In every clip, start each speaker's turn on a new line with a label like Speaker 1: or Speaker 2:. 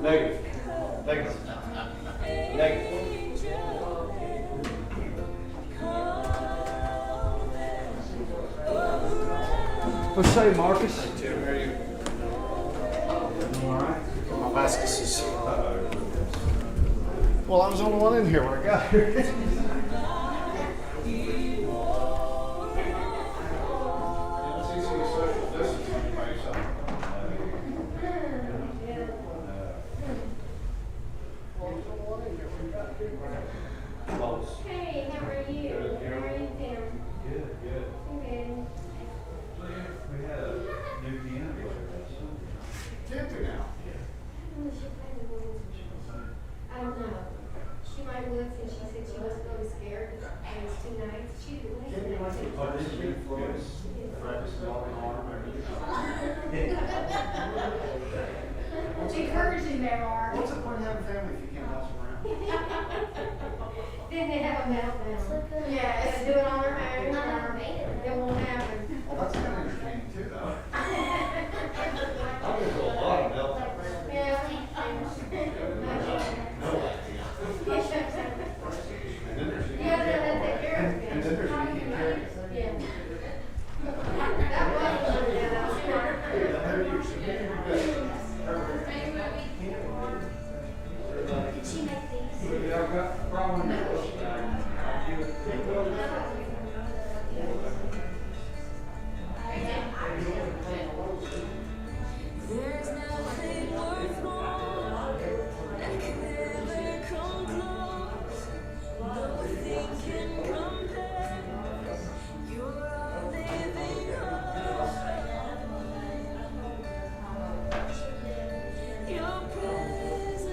Speaker 1: Negative. Negative. Negative. What's say, Marcus?
Speaker 2: Tim, how are you?
Speaker 1: All right.
Speaker 2: My mask is. Well, I was the only one in here when I got here.
Speaker 3: Hey, how are you? How are you, Tim?
Speaker 1: Good, good.
Speaker 3: Good.
Speaker 1: We had a new piano player.
Speaker 2: Camping now.
Speaker 3: I don't know. She might look and she said she was really scared and it's too nice. She didn't like it.
Speaker 1: Oh, did she? Practice walking on
Speaker 3: It's encouraging there, Mark.
Speaker 2: What's the point of having family if you can't boss around?
Speaker 3: Then they have a meltdown. Yeah, it's do it on their own. It won't happen.
Speaker 2: Well, that's kind of entertaining too, though.
Speaker 1: I've been to a lot of meltdowns.
Speaker 3: Yeah.
Speaker 1: No idea. And then there's the
Speaker 3: Yeah, they'll take care of it.
Speaker 2: And then there's the carry.
Speaker 3: Yeah. That was one, yeah, that was smart.
Speaker 4: Did she make these?
Speaker 1: Yeah, I've got a problem.
Speaker 5: There's nothing worth more that can ever come close. Nothing can compare. You're a living hope. Your presence,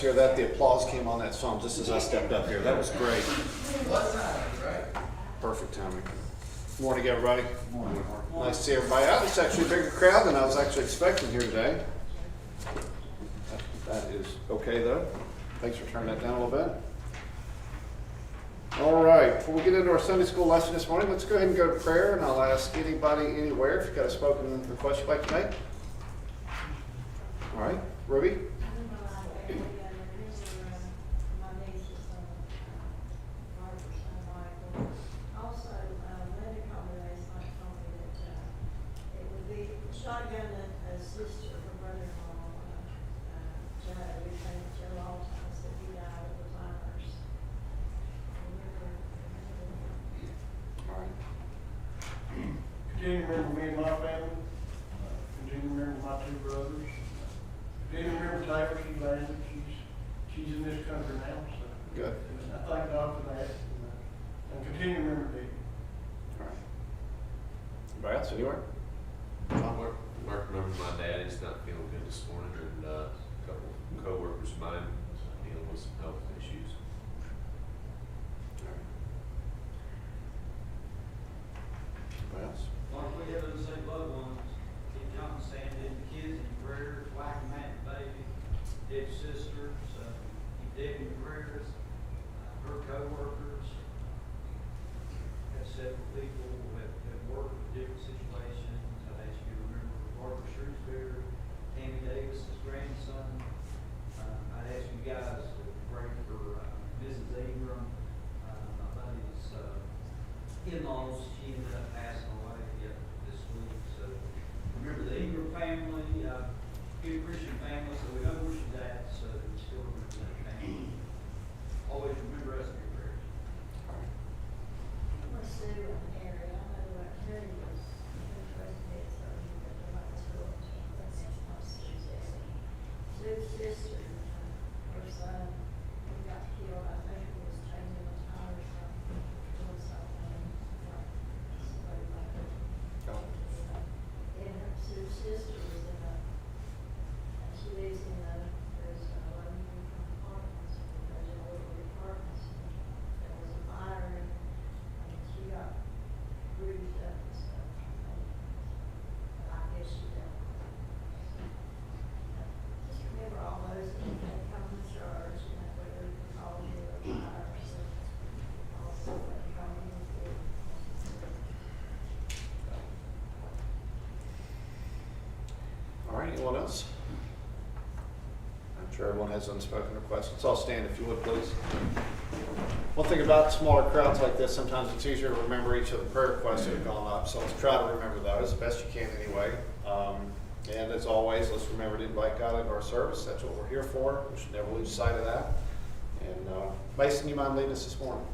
Speaker 6: hear that. The applause came on that song just as I stepped up here. That was great. Perfect timing. Morning, everybody.
Speaker 1: Morning.
Speaker 6: Nice to see everybody out. It's actually a bigger crowd than I was actually expecting here today. That is okay, though. Thanks for turning that down a little bit. All right, before we get into our Sunday school lesson this morning, let's go ahead and go to prayer, and I'll ask anybody anywhere if you've got a spoken request you'd like to make. All right, Ruby?
Speaker 7: Also, Linda called me last night, told me that, it would be shotgun a sister, her brother-in-law, Joe, we think Joe Alton said he died of Alzheimer's.
Speaker 6: All right.
Speaker 2: Continue to remember me and my family. Continue to remember my two brothers. Continue to remember Taylor, she's landed, she's in this country now, so.
Speaker 6: Good.
Speaker 2: And I thank God for that. And continue to remember Dee.
Speaker 6: All right. Anybody else, anywhere?
Speaker 8: Mark remembers my dad, he's not feeling good this morning, and a couple of co-workers of mine dealing with some health issues.
Speaker 6: All right. Anybody else?
Speaker 1: Lord, we have those same loved ones, keep John and Sandy and the kids in your prayers, Mike and Matt and baby, Deb's sisters, keep Deb in your prayers, her co-workers. Got several people that work in different situations. I'd ask you to remember Barbara Shrewsbury, Tammy Davis's grandson. I'd ask you guys to pray for Mrs. Ingram, my buddy's in-laws. She ended up passing away this week. So remember the Ingram family, good Christian family, so we know where she's at, so we still remember that family. Always remember us in your prayers.
Speaker 7: I'm Sue and Harry, I know Harry was interested, so he got to like school, that's my Sue's sister, her son, who got killed, I think he was changing a tire or something, doing something, like, somebody like that. And her Sue's sister was in a, and she lives in a, there's a low-income apartments, there's a little apartments, there was a fire, and she got bruised up and stuff, but I guess she died. Just remember all those that come to church, and that whether you call you or fire, so also that come in for.
Speaker 6: All right, anyone else? I'm sure everyone has unspoken requests. Let's all stand if you would, please. One thing about smaller crowds like this, sometimes it's easier to remember each of the prayer requests that have gone up, so let's try to remember those as best you can anyway. And as always, let's remember to invite God into our service. That's what we're here for. We should never lose sight of that. And Mason, you mind leading us this morning?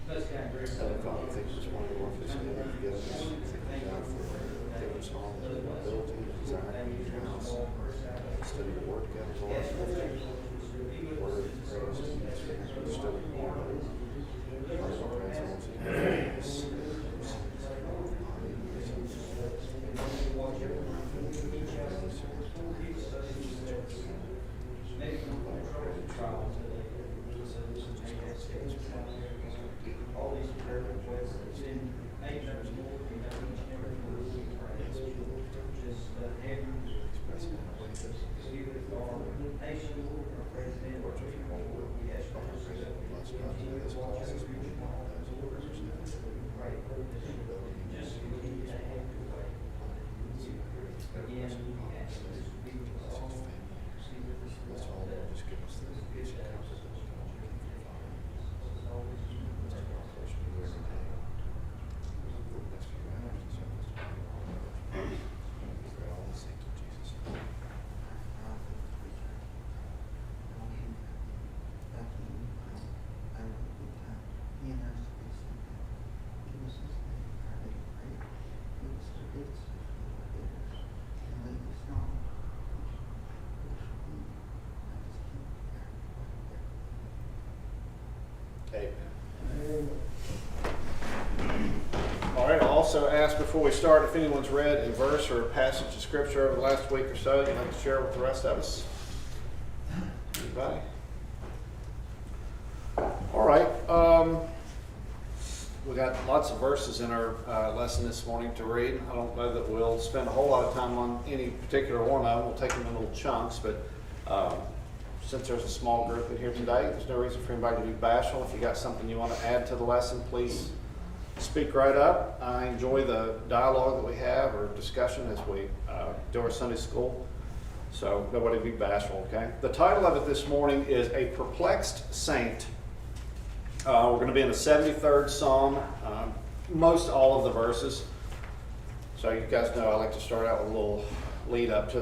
Speaker 1: Let's kind of grace.
Speaker 6: Heavenly Father, thank you this morning, Lord, for this day that you've given us. Thank you, God, for giving us all the ability and desire to be in your house. Study your word together, Lord. Word, praise, and study your word.
Speaker 1: All these prayer requests, it's in nature, you know, each and every one we pray. Just have you see with our nation, our president, our people, we ask for this, continue to watch every one of those orders. Pray, just continue to have your way. Again, we ask this to be with us all, see with us all, that just give us this good days. Always
Speaker 6: All right, I'll also ask before we start if anyone's read a verse or a passage of scripture over the last week or so you'd like to share with the rest of us. Anybody? All right. We got lots of verses in our lesson this morning to read. I don't know that we'll spend a whole lot of time on any particular one of them. We'll take them in little chunks, but since there's a small group in here today, there's no reason for anybody to be bashful. If you got something you want to add to the lesson, please speak right up. I enjoy the dialogue that we have or discussion as we do our Sunday school. So nobody be bashful, okay? The title of it this morning is A Perplexed Saint. We're going to be in the 73rd Psalm, most all of the verses. So you guys know I like to start out with a little lead up to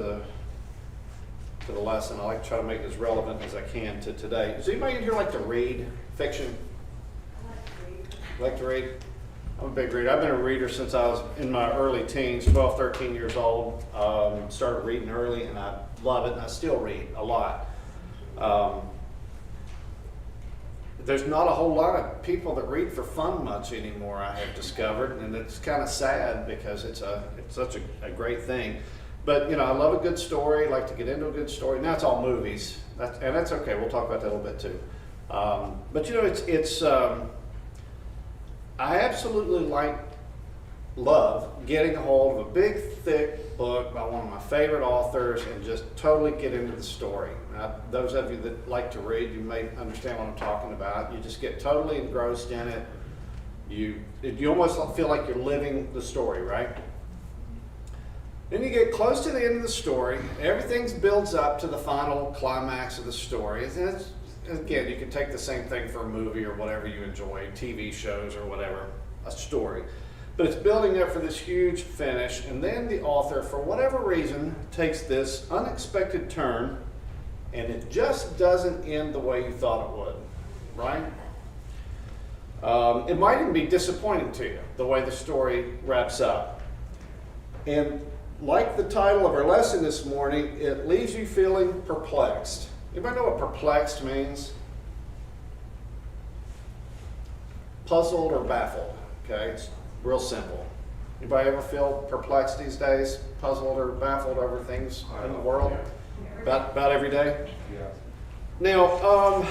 Speaker 6: the lesson. I like to try to make it as relevant as I can to today. Does anybody in here like to read fiction? Like to read? I'm a big reader. I've been a reader since I was in my early teens, 12, 13 years old. Started reading early and I love it, and I still read a lot. There's not a whole lot of people that read for fun much anymore, I have discovered, and it's kind of sad because it's such a great thing. But, you know, I love a good story, like to get into a good story. Now it's all movies, and that's okay. We'll talk about that a little bit too. But, you know, I absolutely love getting a hold of a big, thick book by one of my favorite authors and just totally get into the story. Now, those of you that like to read, you may understand what I'm talking about. You just get totally engrossed in it. You almost feel like you're living the story, right? Then you get close to the end of the story. Everything builds up to the final climax of the story. And again, you can take the same thing for a movie or whatever you enjoy, TV shows or whatever, a story. But it's building up for this huge finish, and then the author, for whatever reason, takes this unexpected turn, and it just doesn't end the way you thought it would, right? It might even be disappointing to you, the way the story wraps up. And like the title of our lesson this morning, it leaves you feeling perplexed. Anybody know what perplexed means? Puzzled or baffled, okay? It's real simple. Anybody ever feel perplexed these days? Puzzled or baffled over things in the world? About every day?
Speaker 2: Yeah.
Speaker 6: Now,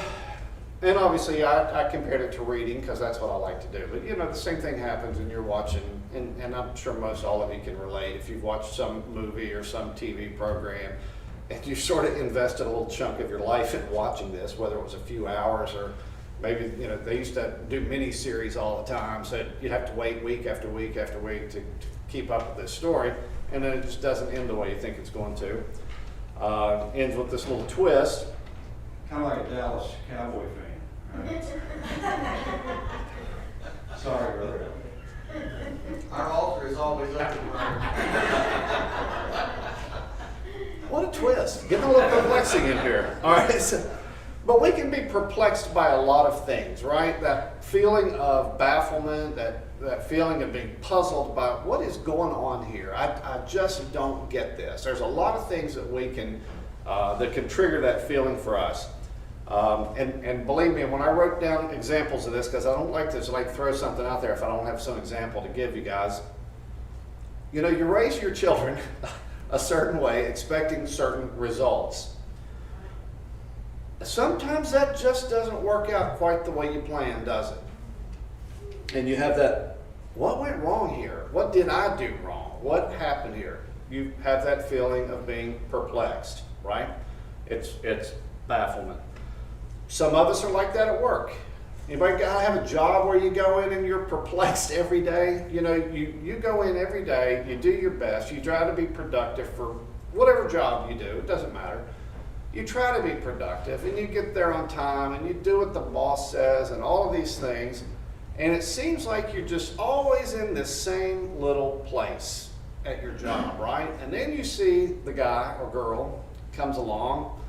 Speaker 6: and obviously I compared it to reading because that's what I like to do. But, you know, the same thing happens when you're watching, and I'm sure most all of you can relate. If you've watched some movie or some TV program, and you sort of invested a little chunk of your life in watching this, whether it was a few hours or maybe, you know, they used to do mini-series all the time, so you'd have to wait week after week after week to keep up with this story, and then it just doesn't end the way you think it's going to. Ends with this little twist.
Speaker 2: Kind of like a Dallas Cowboy fan. Right? Sorry, brother.
Speaker 1: Our altar is always open.
Speaker 6: What a twist. Getting a little perplexing in here. All right. But we can be perplexed by a lot of things, right? That feeling of bafflement, that feeling of being puzzled by what is going on here. I just don't get this. There's a lot of things that we can, that can trigger that feeling for us. And believe me, when I wrote down examples of this, because I don't like to throw something out there if I don't have some example to give you guys. You know, you raise your children a certain way, expecting certain results. Sometimes that just doesn't work out quite the way you planned, does it? And you have that, what went wrong here? What did I do wrong? What happened here? You have that feeling of being perplexed, right? It's bafflement. Some of us are like that at work. Anybody have a job where you go in and you're perplexed every day? You know, you go in every day, you do your best, you try to be productive for whatever job you do, it doesn't matter. You try to be productive and you get there on time and you do what the boss says and all of these things, and it seems like you're just always in this same little place at your job, right? And then you see the guy or girl comes along,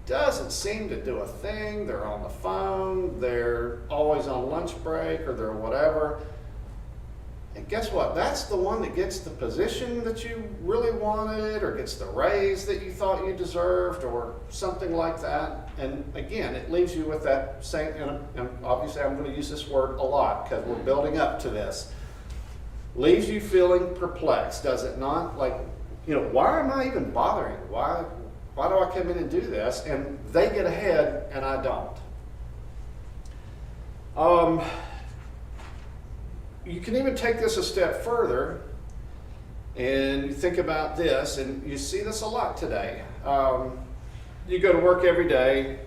Speaker 6: doesn't seem to do a thing, they're on the phone, they're always on lunch break or they're whatever. And guess what? That's the one that gets the position that you really wanted or gets the raise that you thought you deserved or something like that. And again, it leaves you with that same, and obviously I'm going to use this word a lot because we're building up to this. Leaves you feeling perplexed, does it not? Like, you know, why am I even bothering? Why do I come in and do this? And they get ahead and I don't. You can even take this a step further and you think about this, and you see this a lot today. You go to work every day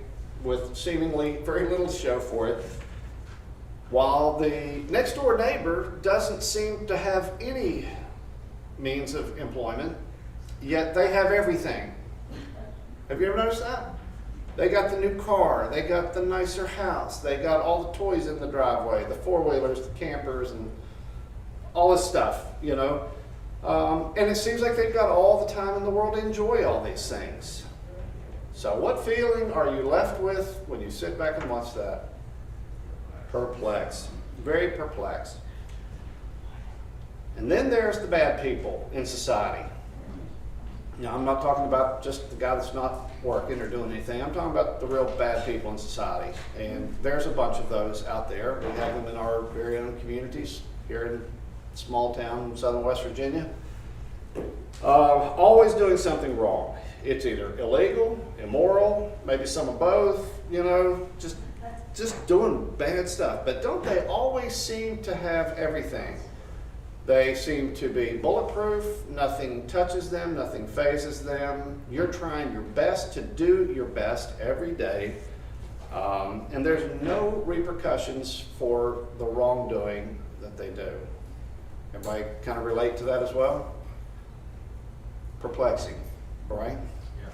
Speaker 6: with seemingly very little to show for it, while the next door neighbor doesn't seem to have any means of employment, yet they have everything. Have you ever noticed that? They got the new car, they got the nicer house, they got all the toys in the driveway, the four-wheelers, the campers, and all this stuff, you know. And it seems like they've got all the time in the world to enjoy all these things. So what feeling are you left with when you sit back and watch that? Perplexed, very perplexed. And then there's the bad people in society. Now, I'm not talking about just the guy that's not working or doing anything. I'm talking about the real bad people in society. And there's a bunch of those out there. We have them in our very own communities here in small town in southern West Virginia. Always doing something wrong. It's either illegal, immoral, maybe some of both, you know, just doing bad stuff. But don't they always seem to have everything? They seem to be bulletproof, nothing touches them, nothing phases them. You're trying your best to do your best every day, and there's no repercussions for the wrongdoing that they do. Everybody kind of relate to that as well? Perplexing, right?
Speaker 1: Yeah.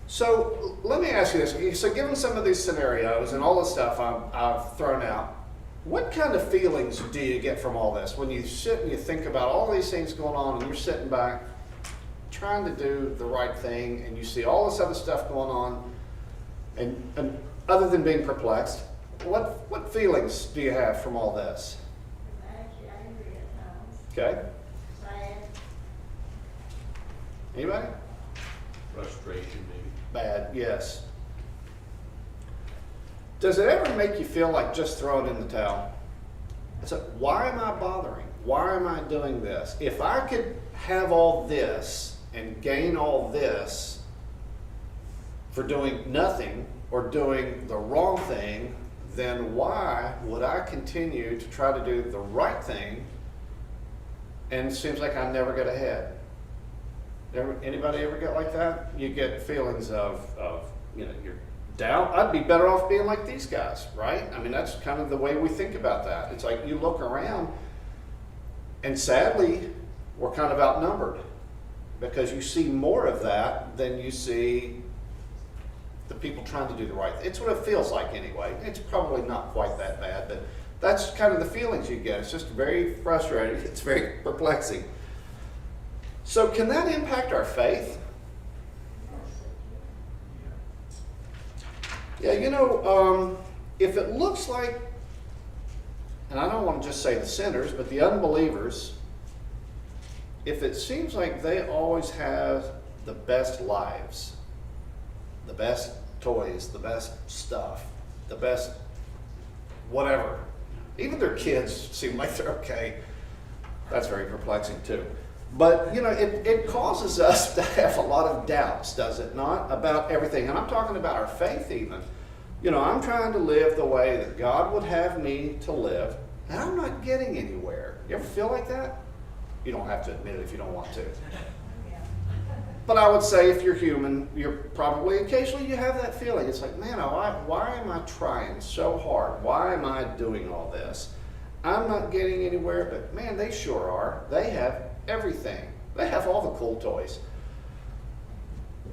Speaker 6: So let me ask you this. So given some of these scenarios and all the stuff I've thrown out, what kind of feelings do you get from all this? When you sit and you think about all these things going on and you're sitting back trying to do the right thing and you see all this other stuff going on, and other than being perplexed, what feelings do you have from all this?
Speaker 7: Actually, angry at times,
Speaker 6: Okay?
Speaker 7: sad,
Speaker 6: Anybody?
Speaker 8: Frustration, maybe.
Speaker 6: Bad, yes. Does it ever make you feel like just throwing in the towel? It's like, why am I bothering? Why am I doing this? If I could have all this and gain all this for doing nothing or doing the wrong thing, then why would I continue to try to do the right thing and it seems like I never get ahead? Anybody ever get like that? You get feelings of you know, you're down. I'd be better off being like these guys, right? I mean, that's kind of the way we think about that. It's like you look around and sadly, we're kind of outnumbered because you see more of that than you see the people trying to do the right thing. It's what it feels like anyway. It's probably not quite that bad, but that's kind of the feelings you get. It's just very frustrating. It's very perplexing. So can that impact our faith? Yeah, you know, if it looks like, and I don't want to just say the sinners, but the unbelievers, if it seems like they always have the best lives, the best toys, the best stuff, the best whatever, even their kids seem like they're okay, that's very perplexing too. But, you know, it causes us to have a lot of doubts, does it not, about everything. And I'm talking about our faith even. You know, I'm trying to live the way that God would have me to live, and I'm not getting anywhere. You ever feel like that? You don't have to admit it if you don't want to. But I would say if you're human, you're probably occasionally you have that feeling. It's like, man, why am I trying so hard? Why am I doing all this? I'm not getting anywhere, but man, they sure are. They have everything. They have all the cool toys.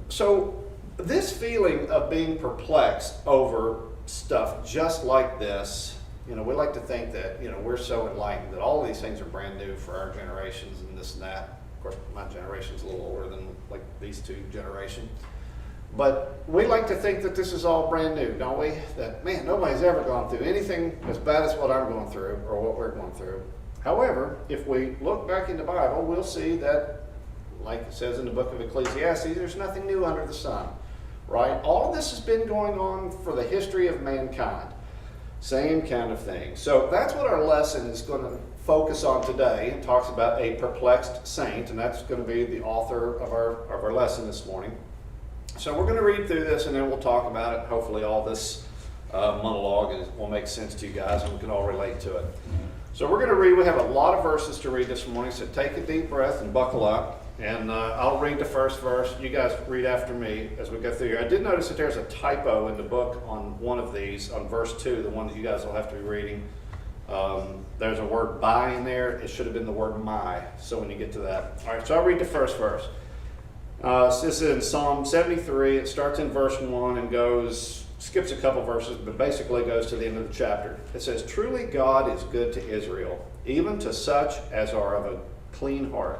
Speaker 6: So this feeling of being perplexed over stuff just like this, you know, we like to think that, you know, we're so enlightened that all of these things are brand new for our generations and this and that. Of course, my generation's a little older than like these two generations. But we like to think that this is all brand new, don't we? That, man, nobody's ever gone through anything as bad as what I'm going through or what we're going through. However, if we look back in the Bible, we'll see that, like it says in the book of Ecclesiastes, there's nothing new under the sun, right? All of this has been going on for the history of mankind. Same kind of thing. So that's what our lesson is going to focus on today. It talks about a perplexed saint, and that's going to be the author of our lesson this morning. So we're going to read through this, and then we'll talk about it. Hopefully all this monologue will make sense to you guys, and we can all relate to it. So we're going to read. We have a lot of verses to read this morning, so take a deep breath and buckle up. And I'll read the first verse. You guys read after me as we go through here. I did notice that there's a typo in the book on one of these, on verse 2, the one that you guys will have to be reading. There's a word by in there. It should have been the word my. So when you get to that. All right, so I'll read the first verse. This is in Psalm 73. It starts in verse 1 and skips a couple verses, but basically goes to the end of the chapter. It says, "Truly God is good to Israel, even to such as are of a clean heart."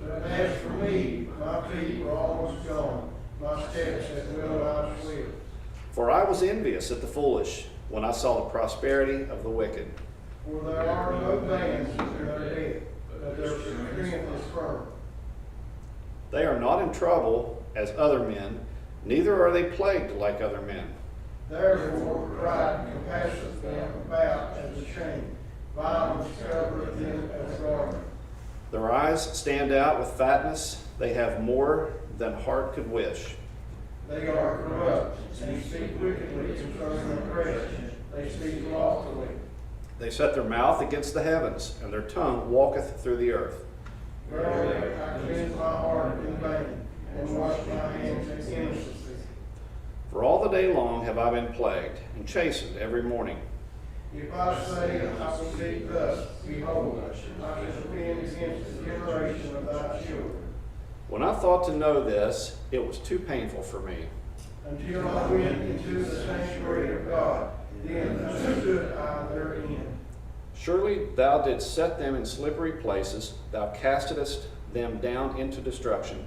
Speaker 2: But as for me, my feet were almost gone, my steps had well outslipped.
Speaker 6: "For I was envious at the foolish when I saw the prosperity of the wicked.
Speaker 2: For there are no bands in their head, but their strength is firm.
Speaker 6: They are not in trouble as other men, neither are they plagued like other men.
Speaker 2: Therefore pride compasseth them about as a chain, violence covereth them as a garment.
Speaker 6: Their eyes stand out with fatness, they have more than heart could wish.
Speaker 2: They are corrupt, and speak wickedly concerning oppression. They speak loftily.
Speaker 6: They set their mouth against the heavens, and their tongue walketh through the earth.
Speaker 2: Verily, I cleanse my heart in vain, and wash my hands in innocency.
Speaker 6: For all the day long have I been plagued, and chastened every morning.
Speaker 2: If I say I will speak thus, behold, I shall offend against the generation of thy children.
Speaker 6: When I thought to know this, it was too painful for me.
Speaker 2: Until I went into the sanctuary of God, then understood I their end.
Speaker 6: Surely thou didst set them in slippery places, thou castedst them down into destruction.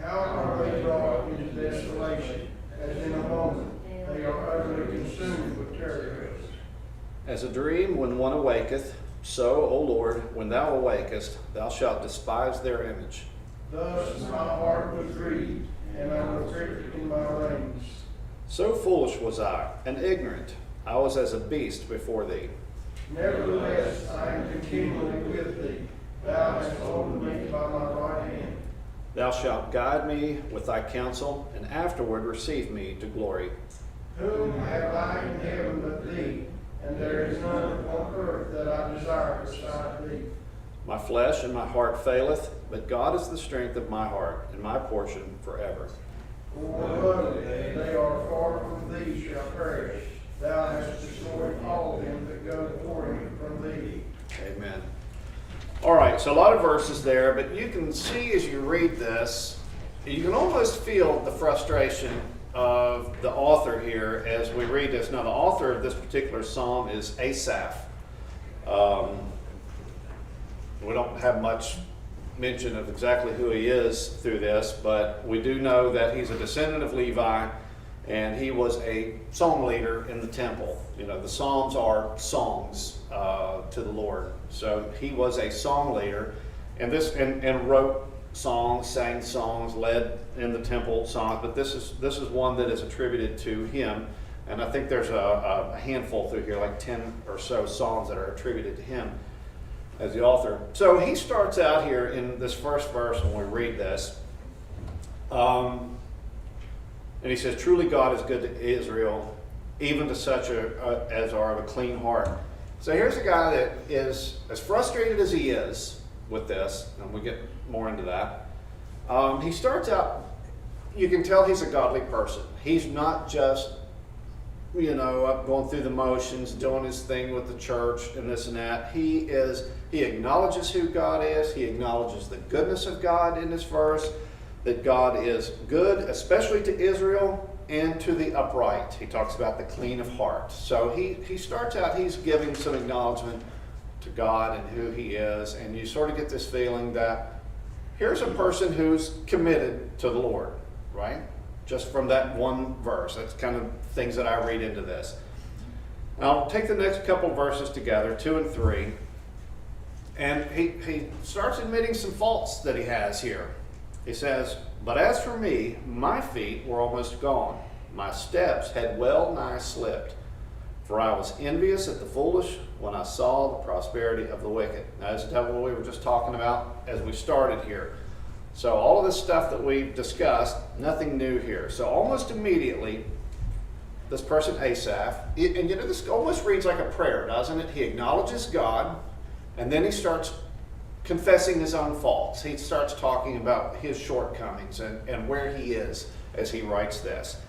Speaker 2: How are they brought into desolation, as in a moment they are utterly consumed with terrors.
Speaker 6: As a dream when one awaketh, so, O Lord, when thou awakest, thou shalt despise their image.
Speaker 2: Thus my heart was grieved, and I was pricked in my reins.
Speaker 6: So foolish was I, and ignorant. I was as a beast before thee.
Speaker 2: Nevertheless, I am continually with thee. Thou hast holden me by my right hand.
Speaker 6: Thou shalt guide me with thy counsel, and afterward receive me to glory.
Speaker 2: Whom have I in heaven but thee? And there is none upon earth that I desire beside thee.
Speaker 6: My flesh and my heart faileth, but God is the strength of my heart, and my portion forever.
Speaker 2: For lo, they are far from thee shall perish. Thou hast destroyed all them that go forth from thee.
Speaker 6: Amen. All right, so a lot of verses there, but you can see as you read this, you can almost feel the frustration of the author here as we read this. Now, the author of this particular psalm is Asaph. We don't have much mention of exactly who he is through this, but we do know that he's a descendant of Levi, and he was a song leader in the temple. You know, the Psalms are songs to the Lord. So he was a song leader, and wrote songs, sang songs, led in the temple songs. But this is one that is attributed to him, and I think there's a handful through here, like 10 or so songs that are attributed to him as the author. So he starts out here in this first verse when we read this. And he says, "Truly God is good to Israel, even to such as are of a clean heart." So here's a guy that is as frustrated as he is with this, and we get more into that. He starts out, you can tell he's a godly person. He's not just, up going through the motions, doing his thing with the church and this and that. He acknowledges who God is. He acknowledges the goodness of God in this verse, that God is good, especially to Israel and to the upright. He talks about the clean of heart. So he starts out, he's giving some acknowledgement to God and who he is, and you sort of get this feeling that here's a person who's committed to the Lord, right? Just from that one verse. That's kind of things that I read into this. Now, I'll take the next couple verses together, 2 and 3, and he starts admitting some faults that he has here. He says, "But as for me, my feet were almost gone. My steps had well nigh slipped. For I was envious at the foolish when I saw the prosperity of the wicked. Now, that's what we were just talking about as we started here. So all of this stuff that we've discussed, nothing new here. So almost immediately, this person Asaph, and you know, this almost reads like a prayer, doesn't it? He acknowledges God, and then he starts confessing his own faults. He starts talking about his shortcomings and where he is as he writes this.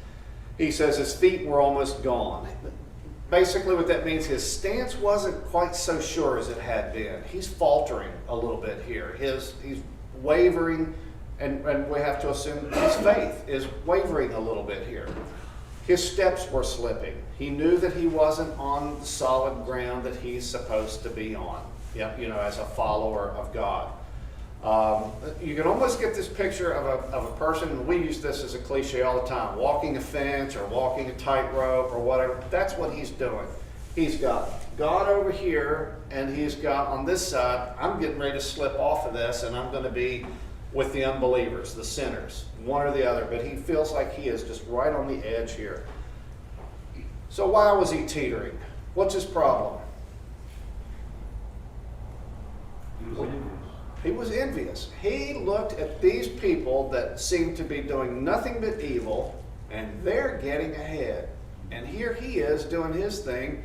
Speaker 6: He says his feet were almost gone. Basically what that means, his stance wasn't quite so sure as it had been. He's faltering a little bit here. He's wavering, and we have to assume his faith is wavering a little bit here. His steps were slipping. He knew that he wasn't on the solid ground that he's supposed to be on, you know, as a follower of God. You can almost get this picture of a person, and we use this as a cliche all the time, walking a fence or walking a tightrope or whatever. That's what he's doing. He's got God over here, and he's got on this side, I'm getting ready to slip off of this, and I'm going to be with the unbelievers, the sinners, one or the other. But he feels like he is just right on the edge here. So why was he teetering? What's his problem? He was envious. He looked at these people that seemed to be doing nothing but evil, and they're getting ahead. And here he is doing his thing,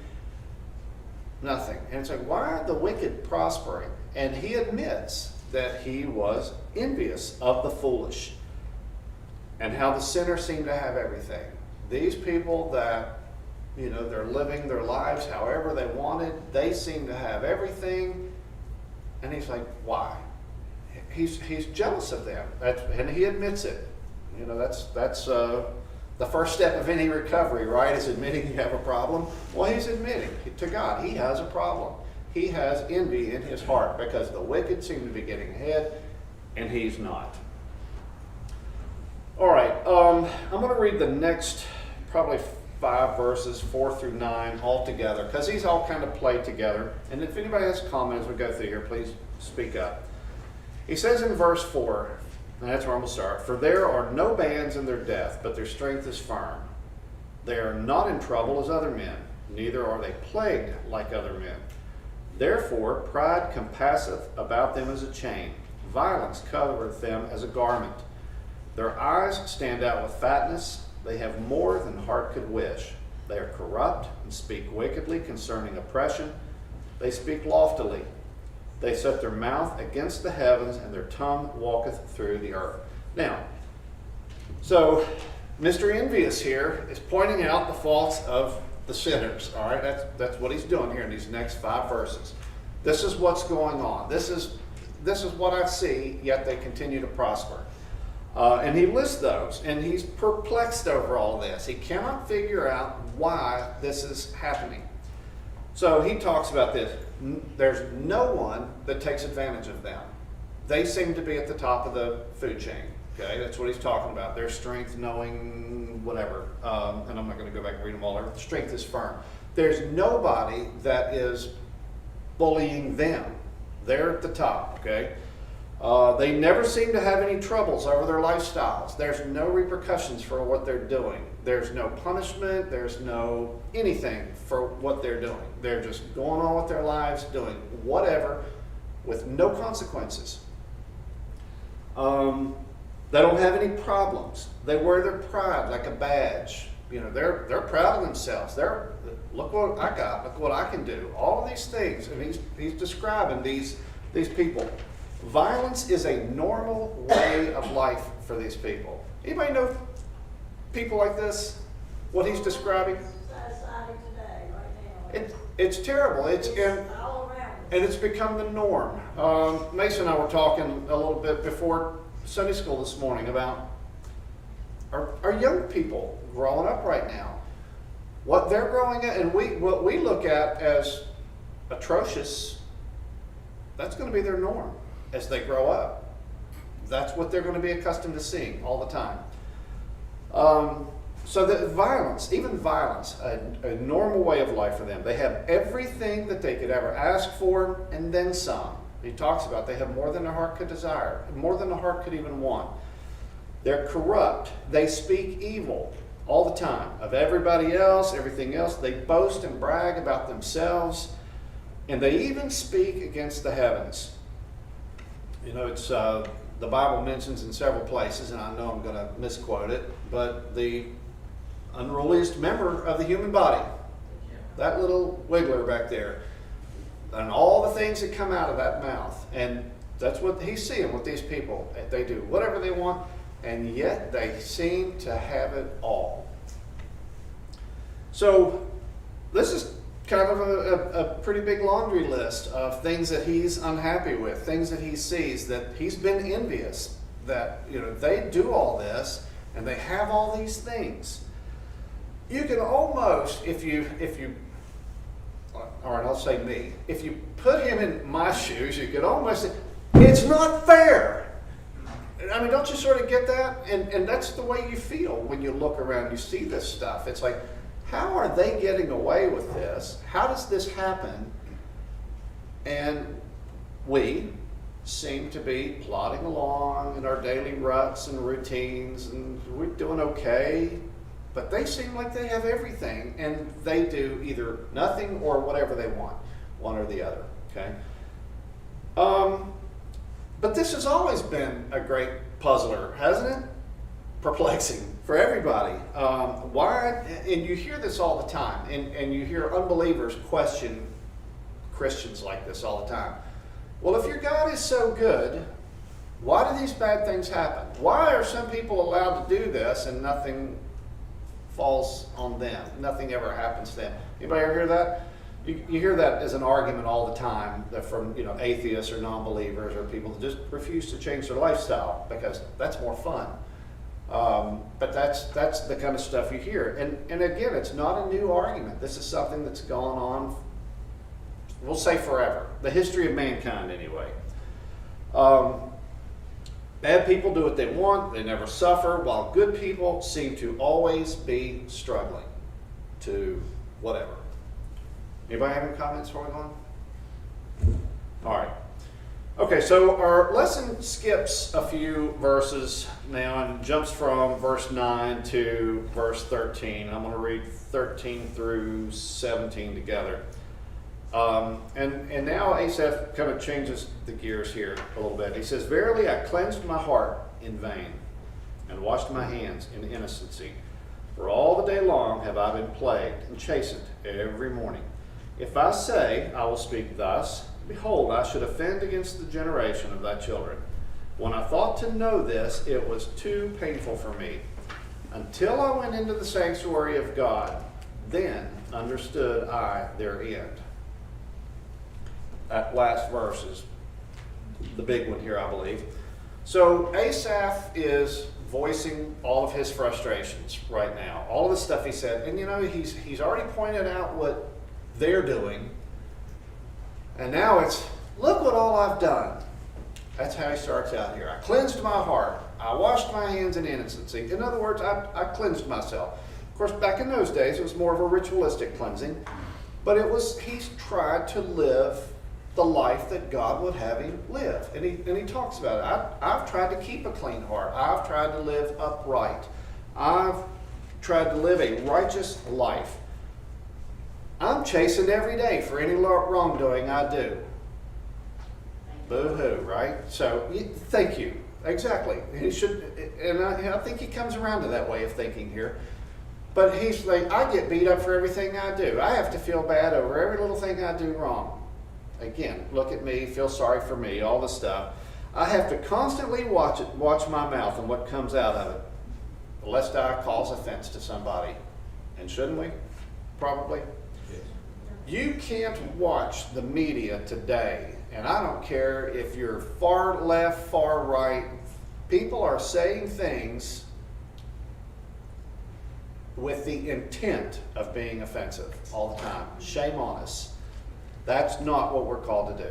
Speaker 6: nothing. And it's like, why are the wicked prospering? And he admits that he was envious of the foolish and how the sinners seem to have everything. These people that, you know, they're living their lives however they wanted, they seem to have everything. And he's like, why? He's jealous of them, and he admits it. You know, that's the first step of any recovery, right? Is admitting you have a problem. Well, he's admitting to God he has a problem. He has envy in his heart because the wicked seem to be getting ahead, and he's not. All right, I'm going to read the next probably 5 verses, 4 through 9, all together, because these all kind of play together. And if anybody has comments as we go through here, please speak up. He says in verse 4, and that's where I'm going to start, for there are no bands in their death, but their strength is firm. They are not in trouble as other men, neither are they plagued like other men. Therefore pride compasseth about them as a chain, violence covereth them as a garment. Their eyes stand out with fatness, they have more than heart could wish. They are corrupt and speak wickedly concerning oppression. They speak loftily. They set their mouth against the heavens, and their tongue walketh through the earth. Now, so Mr. Envious here is pointing out the faults of the sinners. All right, that's what he's doing here in these next 5 verses. This is what's going on. This is what I see, yet they continue to prosper. And he lists those, and he's perplexed over all this. He cannot figure out why this is happening. So he talks about this. There's no one that takes advantage of them. They seem to be at the top of the food chain. Okay, that's what he's talking about. Their strength, knowing, whatever. And I'm not going to go back and read them all. Their strength is firm. There's nobody that is bullying them. They're at the top. Okay. They never seem to have any troubles over their lifestyles. There's no repercussions for what they're doing. There's no punishment. There's no anything for what they're doing. They're just going on with their lives, doing whatever with no consequences. They don't have any problems. They wear their pride like a badge. You know, they're proud of themselves. Look what I got. Look what I can do. All of these things, and he's describing these people. Violence is a normal way of life for these people. Anybody know people like this? What he's describing?
Speaker 7: Society today, right now.
Speaker 6: It's terrible.
Speaker 7: It's all around us.
Speaker 6: And it's become the norm. Mason and I were talking a little bit before Sunday school this morning about our young people growing up right now. What they're growing at, and what we look at as atrocious, that's going to be their norm as they grow up. That's what they're going to be accustomed to seeing all the time. So that violence, even violence, a normal way of life for them. They have everything that they could ever ask for, and then some. He talks about they have more than their heart could desire, more than the heart could even want. They're corrupt. They speak evil. all the time of everybody else, everything else. They boast and brag about themselves, and they even speak against the heavens. You know, it's the Bible mentions in several places, and I know I'm going to misquote it, but the unruliest member of the human body, that little wiggler back there, and all the things that come out of that mouth. And that's what he's seeing with these people. They do whatever they want, and yet they seem to have it all. So this is kind of a pretty big laundry list of things that he's unhappy with, things that he sees, that he's been envious, that, you know, they do all this and they have all these things. You can almost, if you, or I'll say me, if you put him in my shoes, you could almost say, it's not fair. I mean, don't you sort of get that? And that's the way you feel when you look around, you see this stuff. It's like, how are they getting away with this? How does this happen? And we seem to be plodding along in our daily ruts and routines, and we're doing okay. But they seem like they have everything, and they do either nothing or whatever they want, one or the other, okay? But this has always been a great puzzler, hasn't it? Perplexing for everybody. Why? And you hear this all the time, and you hear unbelievers question Christians like this all the time. Well, if your God is so good, why do these bad things happen? Why are some people allowed to do this and nothing falls on them? Nothing ever happens to them. Anybody ever hear that? You hear that as an argument all the time from, you know, atheists or non-believers or people that just refuse to change their lifestyle because that's more fun. But that's the kind of stuff you hear. And again, it's not a new argument. This is something that's gone on, we'll say forever. The history of mankind, anyway. Bad people do what they want. They never suffer, while good people seem to always be struggling to whatever. Anybody have any comments before we go on? All right. Okay, so our lesson skips a few verses now and jumps from verse 9 to verse 13. I'm going to read 13 through 17 together. And now Asaph kind of changes the gears here a little bit. He says, "Verily I cleansed my heart in vain and washed my hands in innocency. For all the day long have I been plagued and chastened every morning. If I say, I will speak thus, behold, I should offend against the generation of thy children. When I thought to know this, it was too painful for me. Until I went into the sanctuary of God, then understood I their end." That last verse is the big one here, I believe. So Asaph is voicing all of his frustrations right now. All of the stuff he said. And you know, he's already pointed out what they're doing. And now it's, look what all I've done. That's how he starts out here. I cleansed my heart. I washed my hands in innocency. In other words, I cleansed myself. Of course, back in those days, it was more of a ritualistic cleansing. But he's tried to live the life that God would have him live. And he talks about it. I've tried to keep a clean heart. I've tried to live upright. I've tried to live a righteous life. I'm chastened every day for any wrongdoing I do. Boo-hoo, right? So, thank you. Exactly. He should, and I think he comes around to that way of thinking here. But he's like, I get beat up for everything I do. I have to feel bad over every little thing I do wrong. Again, look at me, feel sorry for me, all this stuff. I have to constantly watch my mouth and what comes out of it, lest I cause offense to somebody. And shouldn't we? Probably.
Speaker 8: Yes.
Speaker 6: You can't watch the media today, and I don't care if you're far left, far right. People are saying things with the intent of being offensive all the time. Shame on us. That's not what we're called to do.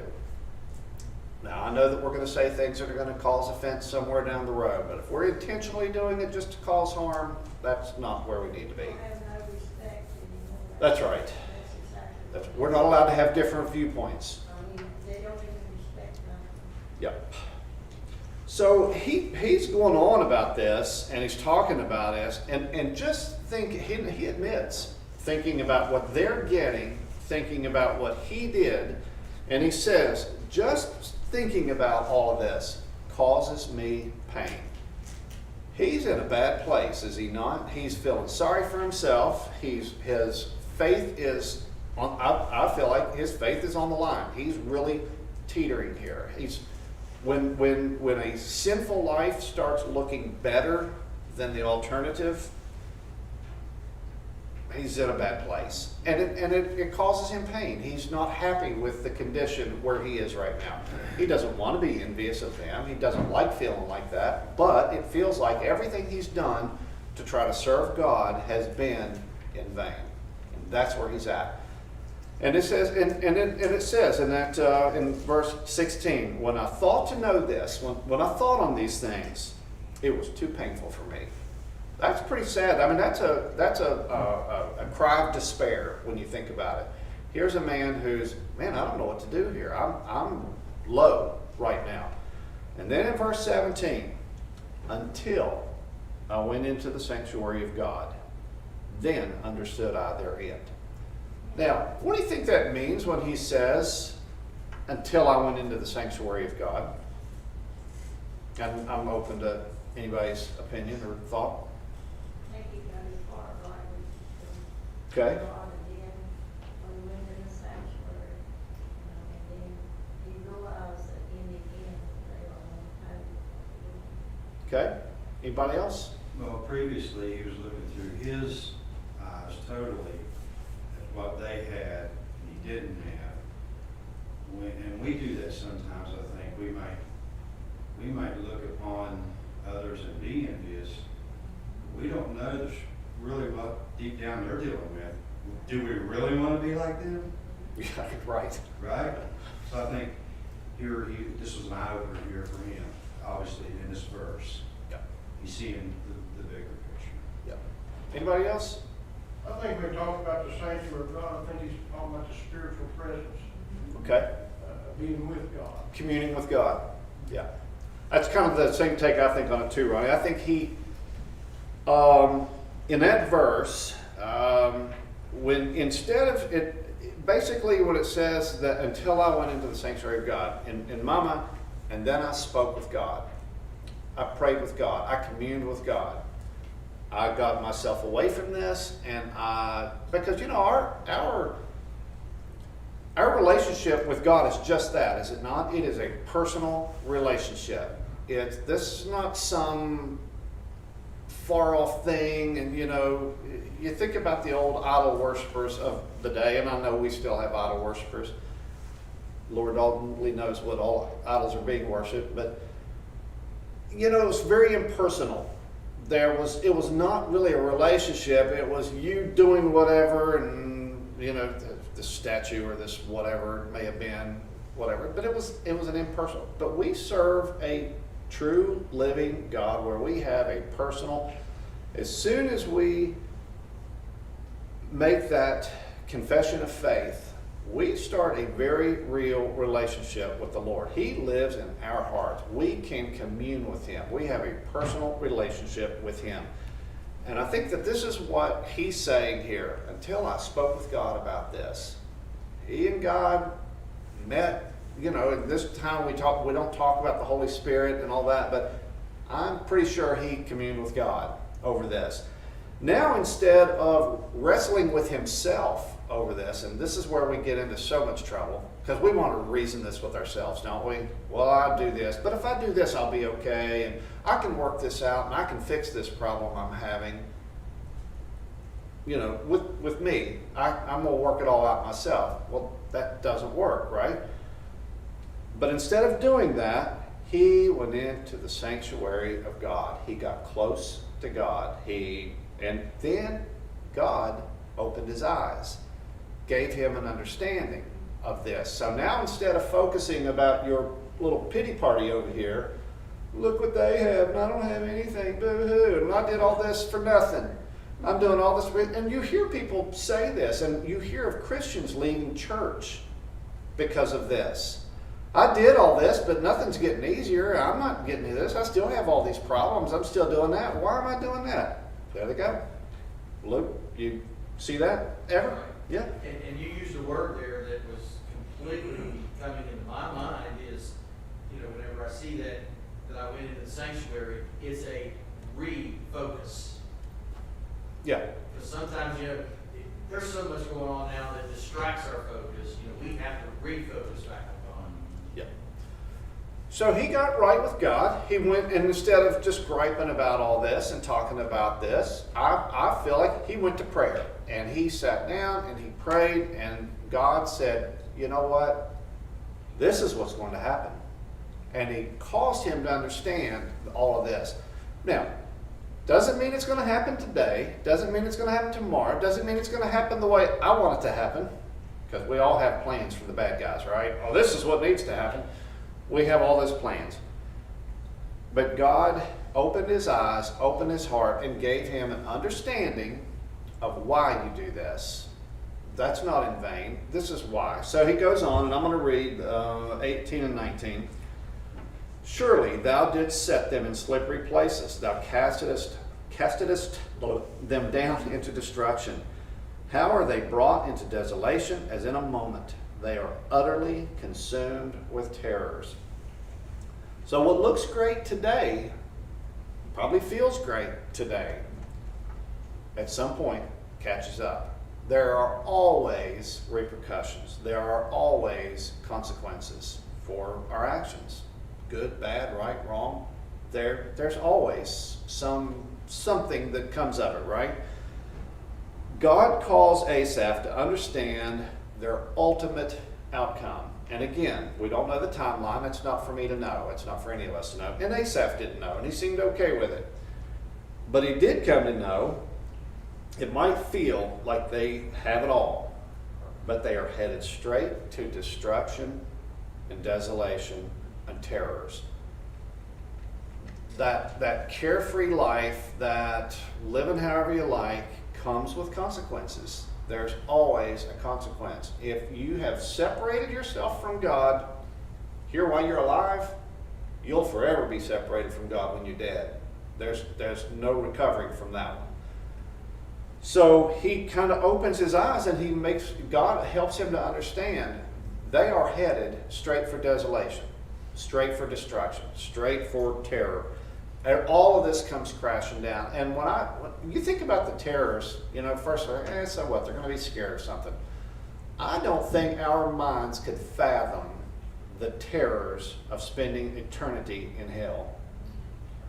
Speaker 6: Now, I know that we're going to say things that are going to cause offense somewhere down the road, but if we're intentionally doing it just to cause harm, that's not where we need to be.
Speaker 7: I have no respect anymore.
Speaker 6: That's right.
Speaker 7: That's exactly.
Speaker 6: We're not allowed to have different viewpoints.
Speaker 7: I mean, they don't even respect nothing.
Speaker 6: Yep. So he's going on about this, and he's talking about this, and just think, he admits, thinking about what they're getting, thinking about what he did, and he says, just thinking about all of this causes me pain. He's in a bad place, is he not? He's feeling sorry for himself. His faith is on, I feel like his faith is on the line. He's really teetering here. When a sinful life starts looking better than the alternative, he's in a bad place. And it causes him pain. He's not happy with the condition where he is right now. He doesn't want to be envious of them. He doesn't like feeling like that. But it feels like everything he's done to try to serve God has been in vain. And that's where he's at. And it says, it says in that in verse 16, when I thought to know this, when I thought on these things, it was too painful for me. That's pretty sad. I mean, that's a cry of despair when you think about it. Here's a man who's, man, I don't know what to do here. I'm low right now. And then in verse 17, until I went into the sanctuary of God, then understood I their end. Now, what do you think that means when he says, until I went into the sanctuary of God? And I'm open to anybody's opinion or thought.
Speaker 7: I think he got his heart right with
Speaker 6: Okay.
Speaker 7: God, and then when he went in the sanctuary, and then he realized that in the end, they were on the
Speaker 6: Okay. Anybody else?
Speaker 1: Well, previously, he was looking through his eyes totally at what they had and he didn't have. And we do that sometimes, I think. We might look upon others and be envious. We don't know really what deep down they're dealing with. Do we really want to be like them?
Speaker 6: Yeah, right.
Speaker 1: Right? So I think this was an eye-opener here for him, obviously, in this verse.
Speaker 6: Yeah.
Speaker 1: He's seeing the bigger picture.
Speaker 6: Yeah. Anybody else?
Speaker 2: I think we talked about the sanctuary of God. I think he's talking about the spiritual presence,
Speaker 6: Okay.
Speaker 2: being with God.
Speaker 6: Communing with God. Yeah. That's kind of the same take I think on it too, Ronnie. I think he, in that verse, when instead of it, basically what it says that until I went into the sanctuary of God, in Mama, and then I spoke with God. I prayed with God. I communed with God. I got myself away from this, and because you know our relationship with God is just that, is it not? It is a personal relationship. This is not some far off thing, and you know, you think about the old idol worshipers of the day, and I know we still have idol worshipers. Lord only knows what all idols are being worshipped, but you know, it's very impersonal. It was not really a relationship. It was you doing whatever, and you know, the statue or this whatever it may have been, whatever. But it was an impersonal. But we serve a true living God where we have a personal. As soon as we make that confession of faith, we start a very real relationship with the Lord. He lives in our hearts. We can commune with Him. We have a personal relationship with Him. And I think that this is what he's saying here. Until I spoke with God about this, he and God met. You know, at this time we don't talk about the Holy Spirit and all that, but I'm pretty sure he communed with God over this. Now, instead of wrestling with himself over this, and this is where we get into so much trouble, because we want to reason this with ourselves, don't we? Well, I'll do this, but if I do this, I'll be okay, and I can work this out, and I can fix this problem I'm having. You know, with me, I'm going to work it all out myself. Well, that doesn't work, right? But instead of doing that, he went into the sanctuary of God. He got close to God. And then God opened his eyes, gave him an understanding of this. So now instead of focusing about your little pity party over here, look what they have, and I don't have anything, boo-hoo, and I did all this for nothing. I'm doing all this, and you hear people say this, and you hear of Christians leaving church because of this. I did all this, but nothing's getting easier. I'm not getting to this. I still have all these problems. I'm still doing that. Why am I doing that? There they go. Luke, you see that ever? Yeah.
Speaker 1: And you used a word there that was completely coming into my mind is, whenever I see that I went into the sanctuary, it's a refocus.
Speaker 6: Yeah.
Speaker 1: Because sometimes, there's so much going on now that distracts our focus. We have to refocus back upon.
Speaker 6: Yeah. So he got right with God. He went, and instead of just griping about all this and talking about this, I feel like he went to prayer. And he sat down and he prayed, and God said, you know what? This is what's going to happen. And he caused him to understand all of this. Now, doesn't mean it's going to happen today. Doesn't mean it's going to happen tomorrow. Doesn't mean it's going to happen the way I want it to happen. Because we all have plans for the bad guys, right? Oh, this is what needs to happen. We have all those plans. But God opened his eyes, opened his heart, and gave him an understanding of why you do this. That's not in vain. This is why. So he goes on, and I'm going to read 18 and 19. Surely thou didst set them in slippery places. Thou castedest them down into destruction. How are they brought into desolation as in a moment? They are utterly consumed with terrors. So what looks great today probably feels great today. At some point, catches up. There are always repercussions. There are always consequences for our actions. Good, bad, right, wrong. There's always something that comes of it, right? God calls Asaph to understand their ultimate outcome. And again, we don't know the timeline. It's not for me to know. It's not for any of us to know. And Asaph didn't know, and he seemed okay with it. But he did come to know it might feel like they have it all, but they are headed straight to destruction and desolation and terrors. That carefree life, that living however you like, comes with consequences. There's always a consequence. If you have separated yourself from God here while you're alive, you'll forever be separated from God when you're dead. There's no recovering from that one. So he kind of opens his eyes, and God helps him to understand they are headed straight for desolation, straight for destruction, straight for terror. And all of this comes crashing down. And when you think about the terrors, first, so what? They're going to be scared of something. I don't think our minds could fathom the terrors of spending eternity in hell.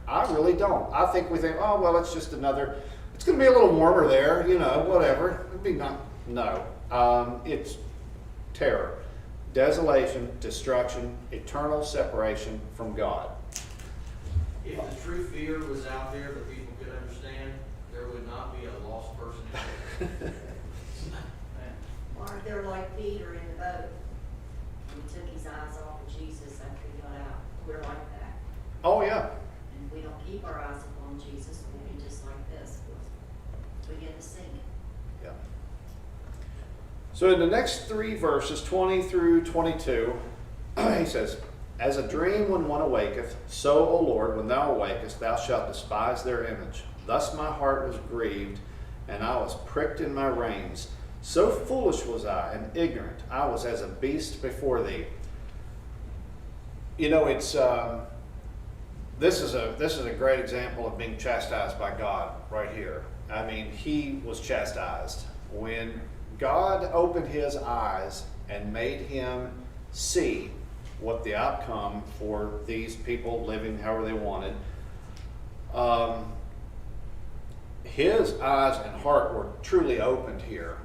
Speaker 6: I really don't. I think we think, oh, well, it's just it's going to be a little warmer there, whatever. It'd be not. No. It's terror, desolation, destruction, eternal separation from God.
Speaker 1: If the true fear was out there that people could understand, there would not be a lost person in there.
Speaker 7: Or they're like Peter in the boat. He took his eyes off of Jesus after he got out. We're like that.
Speaker 6: Oh, yeah.
Speaker 7: And if we don't keep our eyes upon Jesus, we'll be just like this. We get to sink.
Speaker 6: Yeah. So in the next 3 verses, 20 through 22, he says, as a dream when one awaketh, so, O Lord, when thou awakest, thou shalt despise their image. Thus my heart was grieved, and I was pricked in my reins. So foolish was I and ignorant. I was as a beast before thee. It's this is a great example of being chastised by God right here. I mean, he was chastised. When God opened his eyes and made him see what the outcome for these people living however they wanted, his eyes and heart were truly opened here.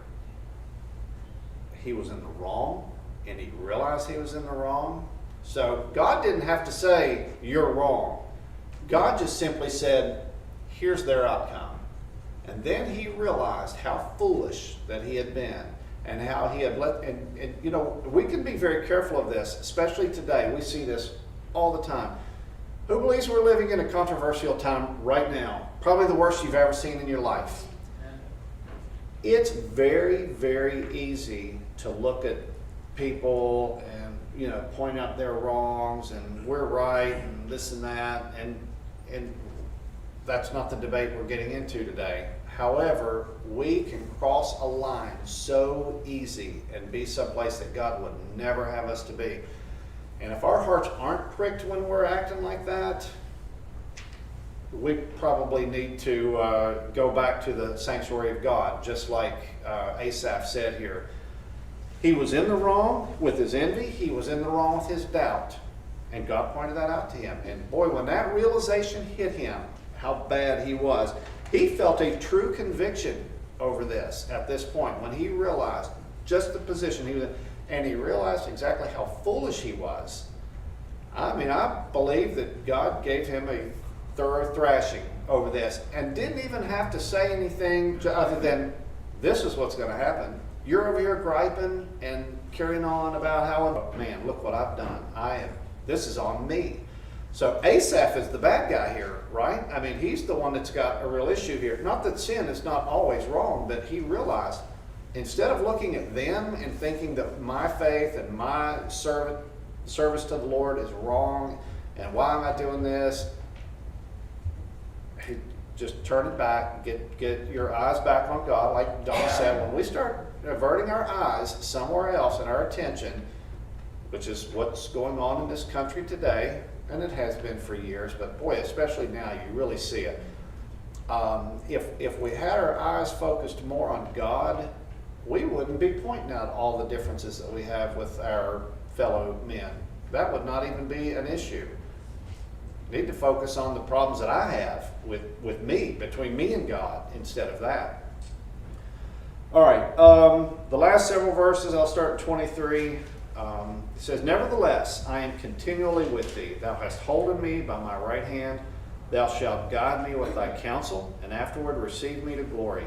Speaker 6: He was in the wrong, and he realized he was in the wrong. So God didn't have to say, you're wrong. God just simply said, here's their outcome. And then he realized how foolish that he had been, and how he had we can be very careful of this, especially today. We see this all the time. Who believes we're living in a controversial time right now? Probably the worst you've ever seen in your life. It's very, very easy to look at people and, point out their wrongs and we're right and this and that, and that's not the debate we're getting into today. However, we can cross a line so easy and be someplace that God would never have us to be. And if our hearts aren't pricked when we're acting like that, we probably need to go back to the sanctuary of God, just like Asaph said here. He was in the wrong with his envy. He was in the wrong with his doubt. And God pointed that out to him. And boy, when that realization hit him, how bad he was, he felt a true conviction over this at this point, when he realized just the position he was in, and he realized exactly how foolish he was. I mean, I believe that God gave him a thorough thrashing over this and didn't even have to say anything other than, this is what's going to happen. You're over here griping and carrying on about how, man, look what I've done. This is on me. So Asaph is the bad guy here, right? I mean, he's the one that's got a real issue here. Not that sin is not always wrong, but he realized, instead of looking at them and thinking that my faith and my service to the Lord is wrong, and why am I doing this? He just turn it back, get your eyes back on God. Like Don said, when we start averting our eyes somewhere else and our attention, which is what's going on in this country today, and it has been for years, but boy, especially now, you really see it. If we had our eyes focused more on God, we wouldn't be pointing out all the differences that we have with our fellow men. That would not even be an issue. Need to focus on the problems that I have with me, between me and God, instead of that. All right, the last several verses, I'll start at 23. It says, nevertheless, I am continually with thee. Thou hast holden me by my right hand. Thou shalt guide me with thy counsel, and afterward receive me to glory.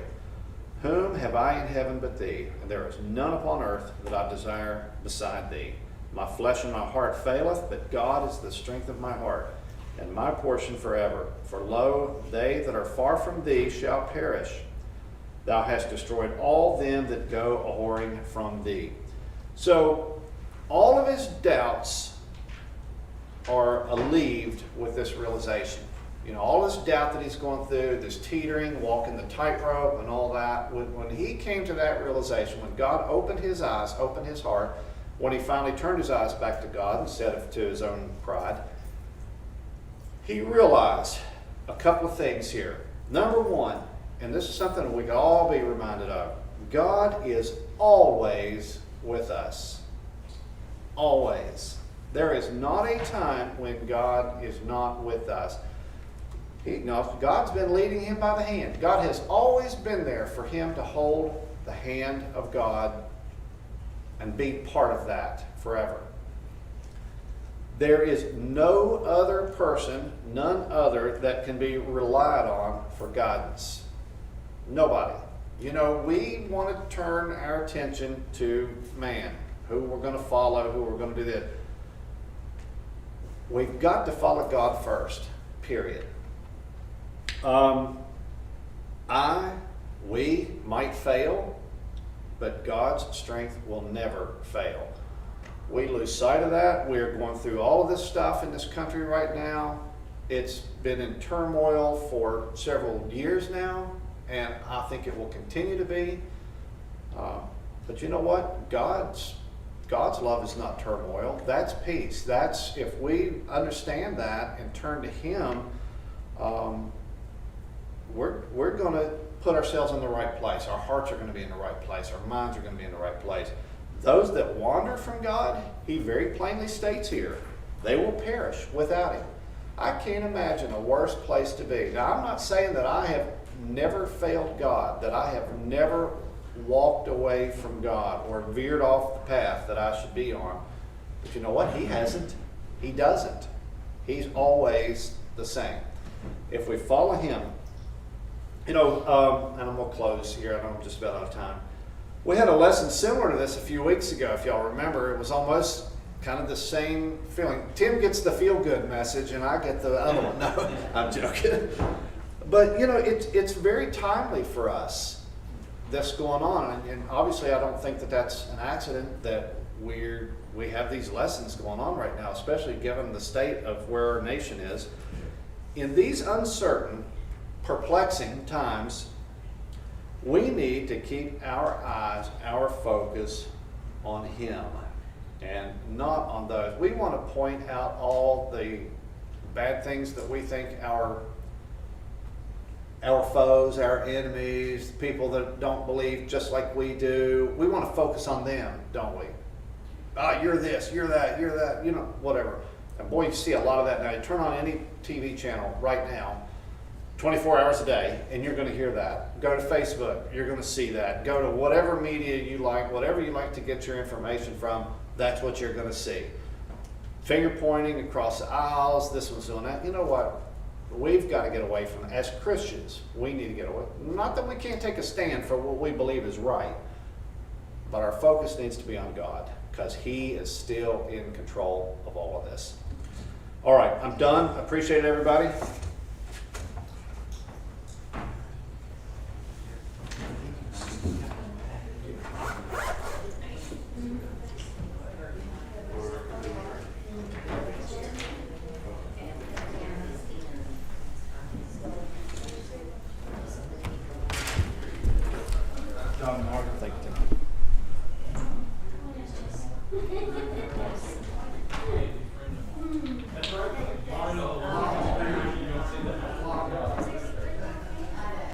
Speaker 6: Whom have I in heaven but thee? And there is none upon earth that I desire beside thee. My flesh and my heart faileth, but God is the strength of my heart, and my portion forever. For lo, they that are far from thee shall perish. Thou hast destroyed all them that go a-whoring from thee. So, all of his doubts are alleviated with this realization. All this doubt that he's going through, this teetering, walking the tightrope and all that, when he came to that realization, when God opened his eyes, opened his heart, when he finally turned his eyes back to God instead of to his own pride, he realized a couple of things here. Number one, and this is something that we can all be reminded of, God is always with us. Always. There is not a time when God is not with us. God's been leading him by the hand. God has always been there for him to hold the hand of God and be part of that forever. There is no other person, none other, that can be relied on for guidance. Nobody. We want to turn our attention to man, who we're going to follow, who we're going to do this. We've got to follow God first, period. We might fail, but God's strength will never fail. We lose sight of that. We're going through all of this stuff in this country right now. It's been in turmoil for several years now, and I think it will continue to be. But you know what? God's love is not turmoil. That's peace. That's, if we understand that and turn to him, we're going to put ourselves in the right place. Our hearts are going to be in the right place. Our minds are going to be in the right place. Those that wander from God, he very plainly states here, they will perish without him. I can't imagine a worse place to be. Now, I'm not saying that I have never failed God, that I have never walked away from God or veered off the path that I should be on. But you know what? He hasn't. He doesn't. He's always the same. If we follow him, and I'm going to close here. I know I'm just about out of time. We had a lesson similar to this a few weeks ago, if y'all remember. It was almost kind of the same feeling. Tim gets the feel-good message, and I get the other one. No, I'm joking. But, it's very timely for us, this going on. And obviously, I don't think that that's an accident that we're we have these lessons going on right now, especially given the state of where our nation is. In these uncertain, perplexing times, we need to keep our eyes, our focus on Him and not on those. We want to point out all the bad things that we think our foes, our enemies, people that don't believe just like we do. We want to focus on them, don't we? You're this, you're that, you know, whatever. And boy, you see a lot of that now. You turn on any TV channel right now, 24 hours a day, and you're going to hear that. Go to Facebook, you're going to see that. Go to whatever media you like, whatever you like to get your information from, that's what you're going to see. Finger pointing across the aisles, this one's doing that. You know what? We've got to get away from it. As Christians, we need to get away. Not that we can't take a stand for what we believe is right, but our focus needs to be on God, because He is still in control of all of this. All right, I'm done. I appreciate everybody. Thank you, Tim.